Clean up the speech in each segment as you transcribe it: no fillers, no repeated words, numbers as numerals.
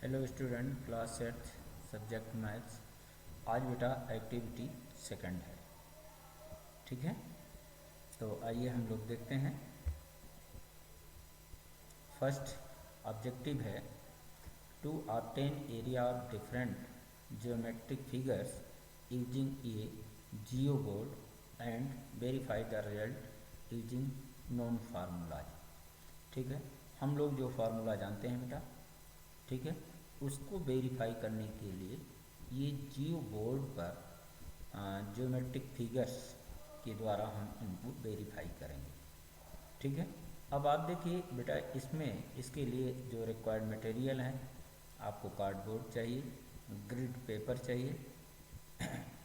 Hello student, class 8 subject maths. आज बेटा activity second है, ठीक है। तो आइए हम लोग देखते हैं। फर्स्ट ऑब्जेक्टिव है to obtain area of different geometric figures using a geoboard and verify the result using known formulas. ठीक है, हम लोग जो फार्मूला जानते हैं बेटा, ठीक है, उसको वेरीफाई करने के लिए ये जियो बोर्ड पर ज्योमेट्रिक फिगर्स के द्वारा हम इनको वेरीफाई करेंगे। ठीक है, अब आप देखिए बेटा, इसमें इसके लिए जो रिक्वायर्ड मटेरियल है, आपको कार्डबोर्ड चाहिए, ग्रिड पेपर चाहिए,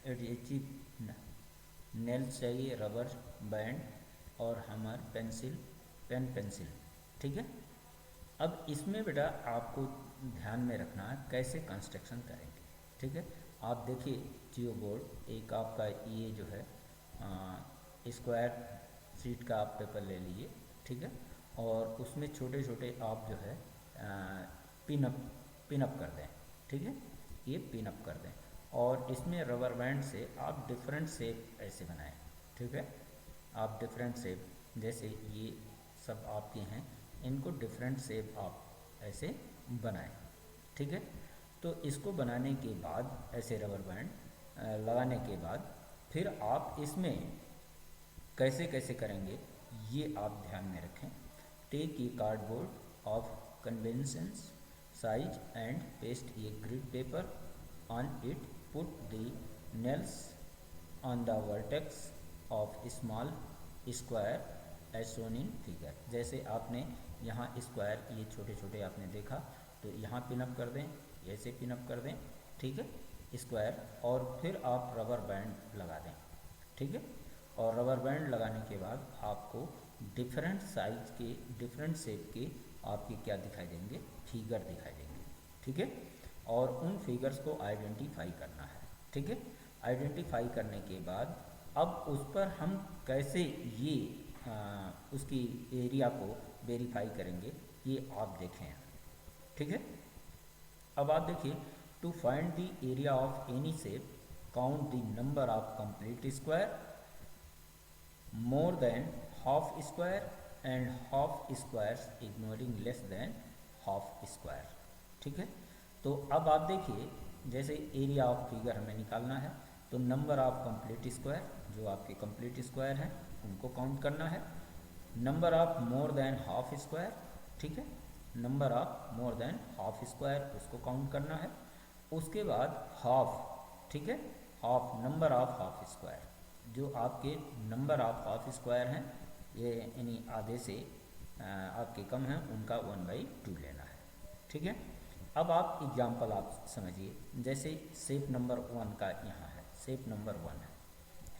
एडहेसिव नेल्स चाहिए, रबर बैंड और हमर पेंसिल। ठीक है, अब इसमें बेटा आपको ध्यान में रखना है कैसे कंस्ट्रक्शन करेंगे। ठीक है, आप देखिए जियो बोर्ड एक आपका ये जो है स्क्वायर शीट का आप पेपर ले लीजिए, ठीक है, और उसमें छोटे छोटे आप जो है पिनअप कर दें। ठीक है, ये पिनअप कर दें और इसमें रबर बैंड से आप डिफरेंट शेप ऐसे बनाएं। ठीक है, आप डिफरेंट शेप जैसे ये सब आपके हैं, इनको डिफरेंट शेप आप ऐसे बनाएं। ठीक है, तो इसको बनाने के बाद ऐसे रबर बैंड लगाने के बाद फिर आप इसमें कैसे कैसे करेंगे ये आप ध्यान में रखें। Take a cardboard of conventions size and paste a grid paper on it, put the nails on the vertex of small square as shown in figure. जैसे आपने यहाँ स्क्वायर ये छोटे छोटे आपने देखा, तो यहाँ पिनअप कर दें, ऐसे पिनअप कर दें। ठीक है, स्क्वायर, और फिर आप रबर बैंड लगा दें। ठीक है, और रबर बैंड लगाने के बाद आपको डिफरेंट साइज के डिफरेंट शेप के आपके क्या दिखाई देंगे, फिगर दिखाई देंगे। ठीक है, और उन फिगर्स को आइडेंटिफाई करना है। ठीक है, आइडेंटिफाई करने के बाद अब उस पर हम कैसे ये उसकी एरिया को वेरीफाई करेंगे ये आप देखें। ठीक है, अब आप देखिए, to find the area of any shape count the number of complete square more than half square and half squares ignoring less than half square। ठीक है, तो अब आप देखिए जैसे एरिया ऑफ फिगर हमें निकालना है, तो नंबर ऑफ कंप्लीट स्क्वायर, जो आपके कंप्लीट स्क्वायर हैं उनको काउंट करना है। Number of more than half square, ठीक है, number of more than half square उसको काउंट करना है। उसके बाद हाफ, ठीक है, half number of half square, जो आपके नंबर ऑफ हाफ स्क्वायर हैं, ये यानी आधे से आपके कम हैं, उनका 1/2 लेना है। ठीक है, अब आप एग्जाम्पल आप समझिए, जैसे शेप नंबर 1 का यहाँ है, शेप नंबर 1 है।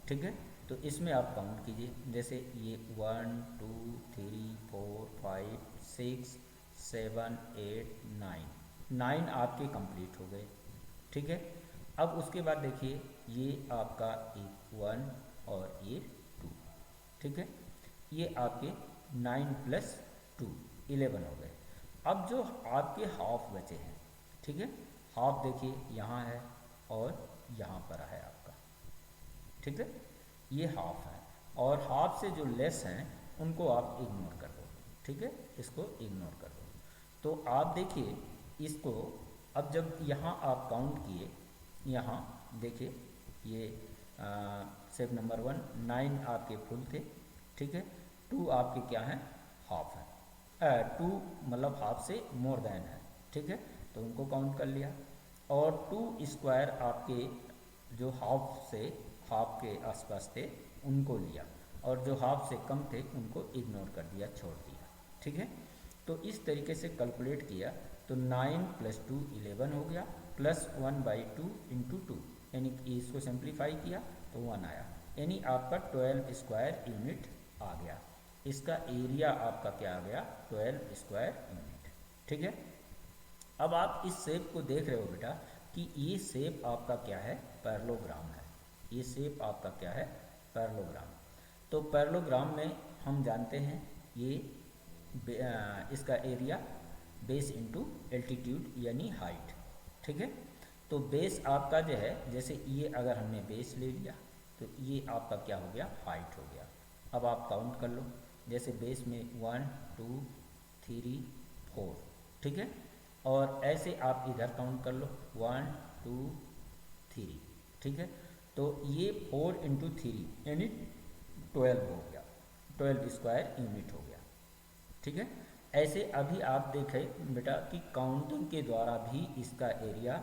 ठीक है, तो इसमें आप काउंट कीजिए, जैसे ये 1 2 3 4 5 6 7 8 9 आपके कंप्लीट हो गए। ठीक है, अब उसके बाद देखिए ये आपका एक 1 और ये 2। ठीक है, ये आपके 9 + 2 11 हो गए। अब जो आपके हाफ बचे हैं, ठीक है, हाफ देखिए यहाँ है और यहाँ पर है आपका। ठीक है, ये हाफ है, और हाफ से जो लेस हैं उनको आप इग्नोर कर दो। ठीक है, इसको इग्नोर कर दो। तो आप देखिए इसको, अब जब यहाँ आप काउंट किए, यहाँ देखिए ये शेप नंबर 1 9 आपके फुल थे। ठीक है, 2 आपके क्या हैं, हाफ है, 2 मतलब हाफ से मोर देन है। ठीक है, तो उनको काउंट कर लिया, और 2 स्क्वायर आपके जो हाफ से हाफ के आसपास थे उनको लिया, और जो हाफ से कम थे उनको इग्नोर कर दिया, छोड़ दिया। ठीक है, तो इस तरीके से कैलकुलेट किया, तो 9 + 2 11 हो गया, प्लस 1/2 × 2, यानी कि इसको सिंप्लीफाई किया तो 1 आया, यानी आपका 12 स्क्वायर यूनिट आ गया। इसका एरिया आपका क्या आ गया, 12 स्क्वायर यूनिट। ठीक है, अब आप इस शेप को देख रहे हो बेटा कि ये शेप आपका क्या है, पैरेललोग्राम है। ये शेप आपका क्या है, पैरेललोग्राम। तो पैरेललोग्राम में हम जानते हैं ये इसका एरिया बेस इंटू एल्टीट्यूड यानी हाइट, ठीक है। तो बेस आपका जो है, जैसे ये अगर हमने बेस ले लिया तो ये आपका क्या हो गया, हाइट हो गया। अब आप काउंट कर लो, जैसे बेस में 1 2 3 4, ठीक है। और ऐसे आप इधर काउंट कर लो 1 2 3, ठीक है। तो ये 4 इंटू 3 यानी 12 हो गया, 12 स्क्वायर यूनिट हो गया, ठीक है। ऐसे अभी आप देखें बेटा कि काउंटिंग के द्वारा भी इसका एरिया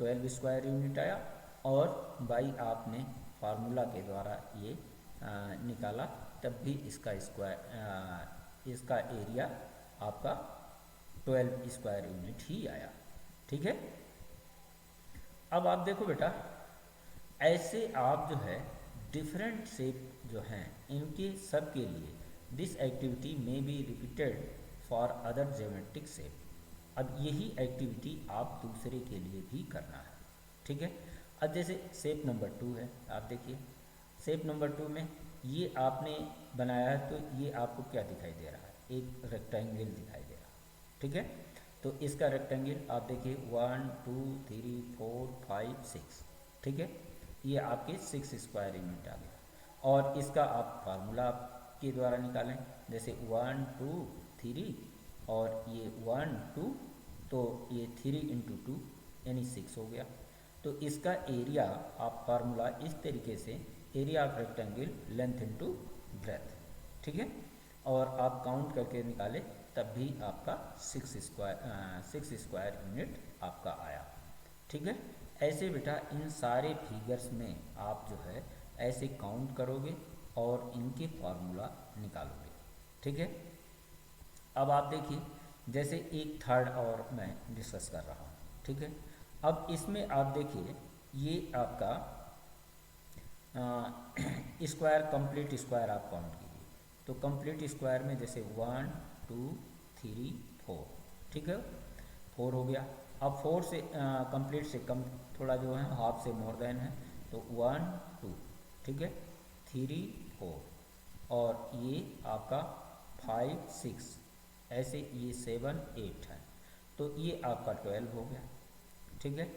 12 स्क्वायर यूनिट आया, और बाई आपने फार्मूला के द्वारा ये निकाला, तब भी इसका इसका एरिया आपका 12 स्क्वायर यूनिट ही आया, ठीक है। अब आप देखो बेटा, ऐसे आप जो है डिफरेंट शेप जो हैं इनके सब के लिए दिस एक्टिविटी में be repeated for other geometric shape. अब यही एक्टिविटी आप दूसरे के लिए भी करना है, ठीक है। अब जैसे शेप नंबर 2 है, आप देखिए शेप नंबर 2 में ये आपने बनाया है, तो ये आपको क्या दिखाई दे रहा है, एक रेक्टेंगल दिखाई दे रहा है, ठीक है। तो इसका रेक्टेंगल आप देखिए 1 2 3 4 5 6, ठीक है। ये आपके 6 स्क्वायर यूनिट आ गया, और इसका आप फार्मूला के द्वारा निकालें, जैसे 1 2 3 और ये 1 2, तो ये 3 इंटू 2 यानी 6 हो गया। तो इसका एरिया आप फार्मूला इस तरीके से, area of rectangle length into breadth, ठीक है। और आप काउंट करके निकाले तब भी आपका 6 स्क्वायर यूनिट आपका आया, ठीक है। ऐसे बेटा इन सारे फिगर्स में आप जो है ऐसे काउंट करोगे और इनके फार्मूला निकालोगे, ठीक है। अब आप देखिए, जैसे एक थर्ड और मैं डिस्कस कर रहा हूँ, ठीक है। अब इसमें आप देखिए ये आपका स्क्वायर, कंप्लीट स्क्वायर आप काउंट कीजिए, तो कंप्लीट स्क्वायर में जैसे 1 2 3 4, ठीक है, 4 हो गया। अब 4 से कंप्लीट से कम थोड़ा जो है, हाफ से मोर देन है, तो 1 2, ठीक है, 3 4, और ये आपका 5 6, ऐसे ये 7 8 है, तो ये आपका 12 हो गया, ठीक है।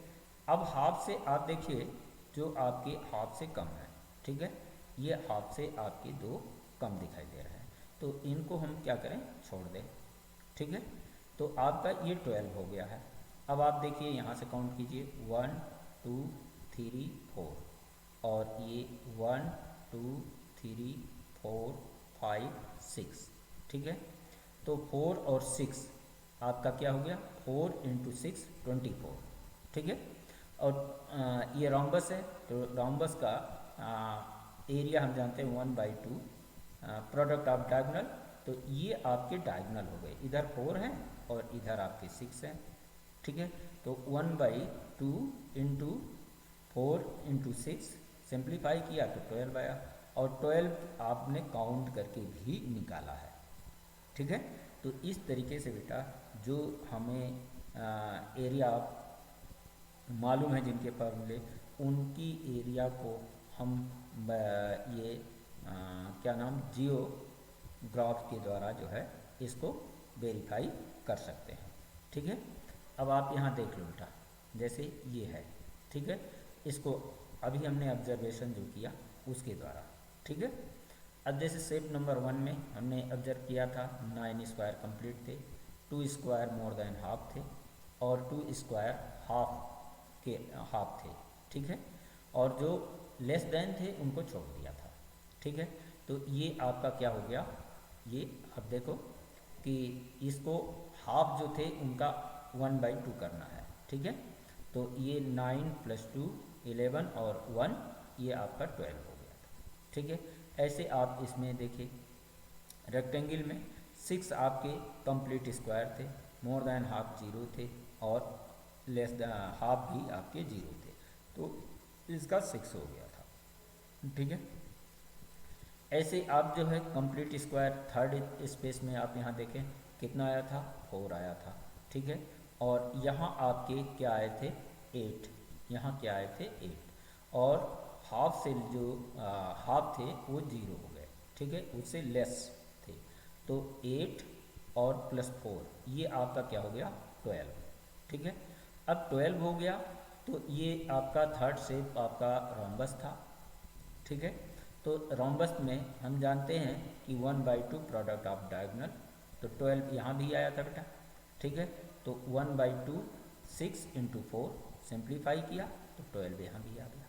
अब हाफ से आप देखिए जो आपके हाफ से कम है, ठीक है, ये हाफ से आपके 2 कम दिखाई दे रहे हैं, तो इनको हम क्या करें, छोड़ दें, ठीक है। तो आपका ये 12 हो गया है। अब आप देखिए यहाँ से काउंट कीजिए 1 2 3 4, और ये 1 2 3 4 5 6, ठीक है। तो 4 और 6 आपका क्या हो गया, 4 इंटू 6 24, ठीक है। और ये रोम्बस है, तो रोम्बस का एरिया हम जानते हैं 1/2 प्रोडक्ट ऑफ डायगोनल, तो ये आपके डायगोनल हो गए, इधर 4 है और इधर आपके 6 हैं, ठीक है। तो 1/2 इंटू 4 इंटू 6 सिंप्लीफाई किया तो 12 आया, और 12 आपने काउंट करके भी निकाला है, ठीक है। तो इस तरीके से बेटा जो हमें एरिया मालूम है जिनके फॉर्मूले, उनकी एरिया को हम ये क्या नाम, जियोग्राफ के द्वारा जो है इसको वेरीफाई कर सकते हैं, ठीक है। अब आप यहाँ देख लो बेटा, जैसे ये है, ठीक है, इसको अभी हमने ऑब्जर्वेशन जो किया उसके द्वारा, ठीक है। अब जैसे शेप नंबर 1 में हमने ऑब्जर्व किया था 9 स्क्वायर कंप्लीट थे, 2 स्क्वायर मोर देन हाफ थे, और 2 स्क्वायर हाफ के हाफ थे, ठीक है, और जो लेस देन थे उनको छोड़ दिया था, ठीक है। तो ये आपका क्या हो गया, ये अब देखो कि इसको हाफ जो थे उनका 1/2 करना है, ठीक है। तो ये 9 + 2 11 और 1 ये आपका 12 हो गया था, ठीक है। ऐसे आप इसमें देखिए रेक्टेंगल में 6 आपके कंप्लीट स्क्वायर थे, मोर देन हाफ 0 थे, और लेस देन हाफ भी आपके 0 थे, तो इसका 6 हो गया था, ठीक है। ऐसे आप जो है कंप्लीट स्क्वायर थर्ड स्पेस में आप यहाँ देखें कितना आया था, 4 आया था, ठीक है। और यहाँ आपके क्या आए थे, 8, यहाँ क्या आए थे 8, और हाफ से जो हाफ थे वो 0 हो गए, ठीक है, उससे लेस थे, तो 8 और +4, ये आपका क्या हो गया 12। ठीक है, अब 12 हो गया तो ये आपका थर्ड शेप आपका रोम्बस था। ठीक है, तो रोम्बस में हम जानते हैं कि 1/2 प्रोडक्ट ऑफ डायगोनल, तो 12 यहाँ भी आया था बेटा। ठीक है, तो 1/2 6 × 4 सिंप्लीफाई किया तो 12 यहाँ भी आ गया।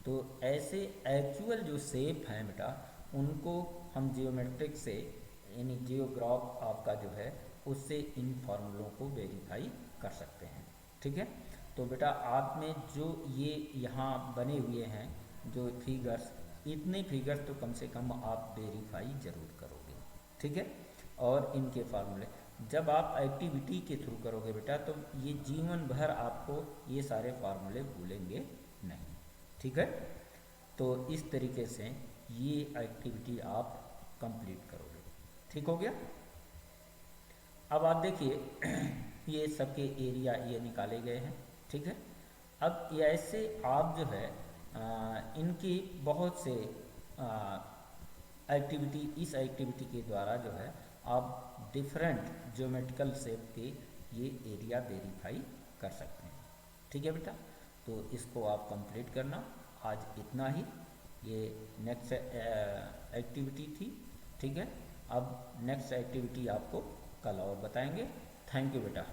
तो ऐसे एक्चुअल जो शेप हैं बेटा उनको हम जियोमेट्रिक से यानी जियोग्राफ आपका जो है उससे इन फॉर्मूलों को वेरीफाई कर सकते हैं। ठीक है, तो बेटा आप में जो ये यहाँ बने हुए हैं जो फिगर्स, इतने फिगर्स तो कम से कम आप वेरीफाई ज़रूर करोगे। ठीक है, और इनके फार्मूले जब आप एक्टिविटी के थ्रू करोगे बेटा तो ये जीवन भर आपको ये सारे फार्मूले भूलेंगे नहीं। ठीक है, तो इस तरीके से ये एक्टिविटी आप कंप्लीट करोगे। ठीक हो गया। अब आप देखिए ये सबके एरिया ये निकाले गए हैं। ठीक है, अब ये ऐसे आप जो है इनकी बहुत से एक्टिविटी, इस एक्टिविटी के द्वारा जो है आप डिफरेंट ज्योमेट्रिकल शेप के ये एरिया वेरीफाई कर सकते हैं। ठीक है बेटा, तो इसको आप कंप्लीट करना। आज इतना ही, ये नेक्स्ट एक्टिविटी थी। ठीक है, अब नेक्स्ट एक्टिविटी आपको कल और बताएंगे। थैंक यू बेटा।